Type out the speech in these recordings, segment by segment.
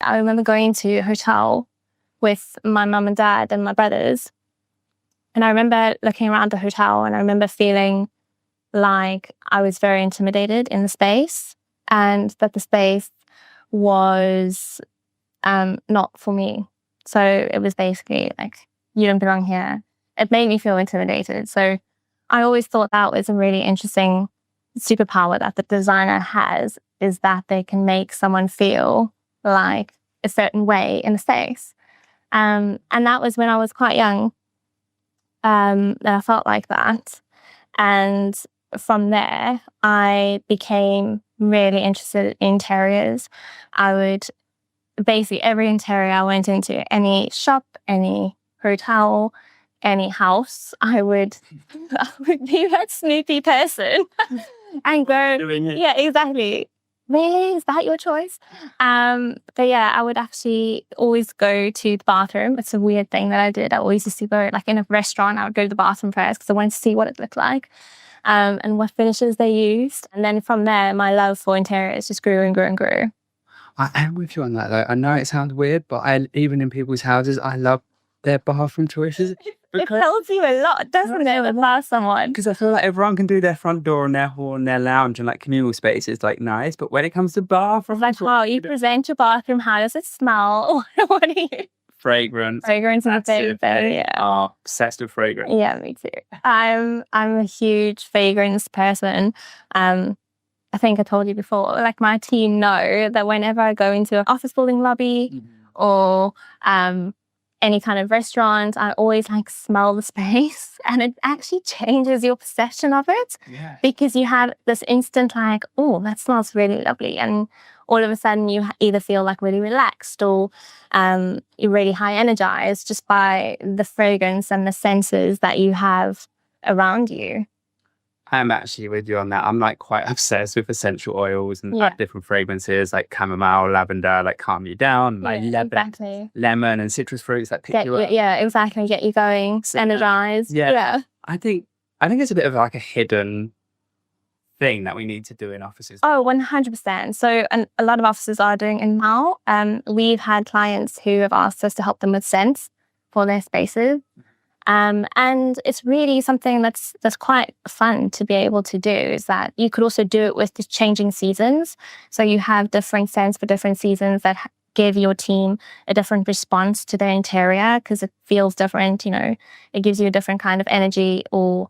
I remember going to a hotel with my mum and dad and my brothers. And I remember looking around the hotel and I remember feeling like I was very intimidated in the space and that the space was not for me. So it was basically like, you don't belong here. It made me feel intimidated. So I always thought that was a really interesting superpower that the designer has, is that they can make someone feel like a certain way in the space. And that was when I was quite young. That I felt like that. And from there, I became really interested in interiors. I would basically, every interior I went into, any shop, any hotel, any house, I would be that snoopy person and go, yeah, exactly. Really? Is that your choice? But yeah, I would actually always go to the bathroom. It's a weird thing that I did. I always used to go, like in a restaurant, I would go to the bathroom first because I wanted to see what it looked like and what finishes they used. And then from there, my love for interiors just grew and grew and grew. I am with you on that though. I know it sounds weird, but even in people's houses, I love their bathroom choices. It tells you a lot, doesn't it, about someone? Because I feel like everyone can do their front door and their hall and their lounge and like communal spaces, like nice. But when it comes to bathrooms, like, wow, you present your bathroom, how does it smell? What do you? Fragrance. Fragrance is a big thing, yeah. Oh, obsessed with fragrance. Yeah, me too. I'm a huge fragrance person. I think I told you before, like my team know that whenever I go into an office building lobby or any kind of restaurant, I always like smell the space, and it actually changes your perception of it because you have this instant like, oh, that smells really lovely. And all of a sudden you either feel like really relaxed or you're really high energized just by the fragrance and the senses that you have around you. I'm actually with you on that. I'm like quite obsessed with essential oils and like different fragrances like chamomile, lavender, like calm you down, like lemon and citrus fruits that pick you up. Yeah, exactly. Get you going, energized. Yeah. I think it's a bit of like a hidden thing that we need to do in offices. Oh, 100%. So a lot of offices are doing it now. We've had clients who have asked us to help them with scents for their spaces. And it's really something that's quite fun to be able to do, is that you could also do it with the changing seasons. So you have different scents for different seasons that give your team a different response to their interior because it feels different, it gives you a different kind of energy or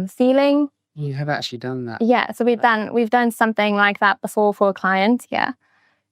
feeling. You have actually done that. Yeah, so we've done something like that before for a client, yeah.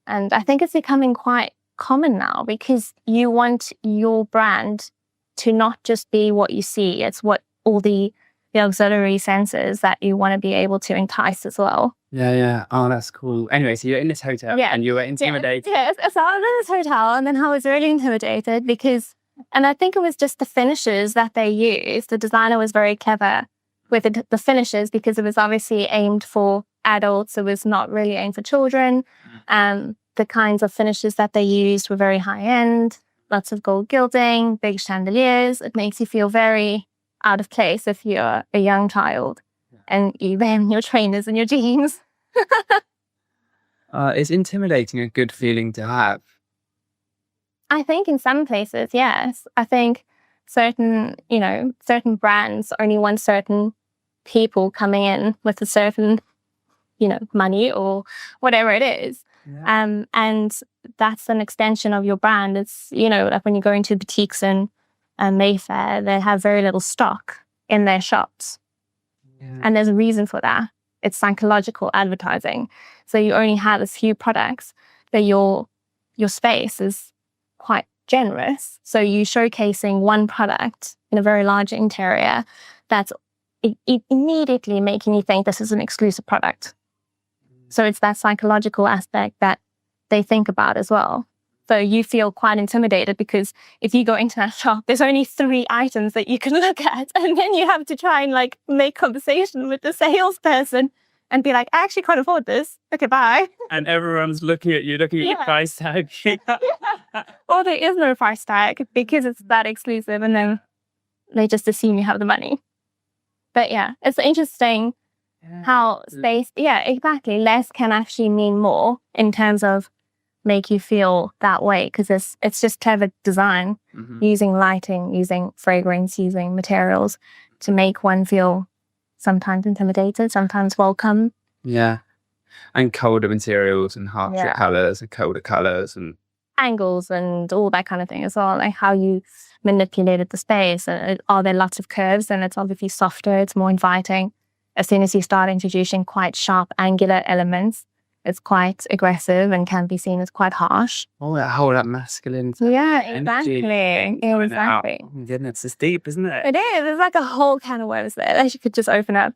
And I think it's becoming quite common now because you want your brand to not just be what you see, it's what all the auxiliary senses that you want to be able to entice as well. Yeah. Oh, that's cool. Anyway, so you're in this hotel and you were intimidated. Yeah, so I was in this hotel and then I was really intimidated because, and I think it was just the finishes that they used. The designer was very clever with the finishes because it was obviously aimed for adults. It was not really aimed for children. The kinds of finishes that they used were very high end. Lots of gold gilding, big chandeliers. It makes you feel very out of place if you're a young child and you're there in your trainers and your jeans. Is intimidating a good feeling to have? I think in some places, yes. I think certain brands only want certain people coming in with a certain, money or whatever it is. Yeah. And that's an extension of your brand. It's, like when you go into boutiques in Mayfair, they have very little stock in their shops. Yeah. And there's a reason for that. It's psychological advertising. So you only have a few products, but your space is quite generous. So you're showcasing one product in a very large interior that's immediately making you think this is an exclusive product. So it's that psychological aspect that they think about as well. So you feel quite intimidated because if you go into that shop, there's only 3 items that you can look at. And then you have to try and make conversation with the salesperson and be like, I actually can't afford this. Okay, bye. And everyone's looking at you, looking at your price tag. Or there is no price tag because it's that exclusive and then they just assume you have the money. But yeah, it's interesting how space, exactly. Less can actually mean more in terms of make you feel that way, because it's just clever design, using lighting, using fragrance, using materials to make one feel sometimes intimidated, sometimes welcome. Yeah. And colder materials and harsher colours and colder colours and angles and all that kind of thing as well, like how you manipulated the space. And are there lots of curves? And it's obviously softer, it's more inviting. As soon as you start introducing quite sharp angular elements, it's quite aggressive and can be seen as quite harsh. Oh, that whole masculine. Yeah, exactly. Exactly. Oh, goodness, it's deep, isn't it? It is. There's like a whole can of worms there that you could just open up.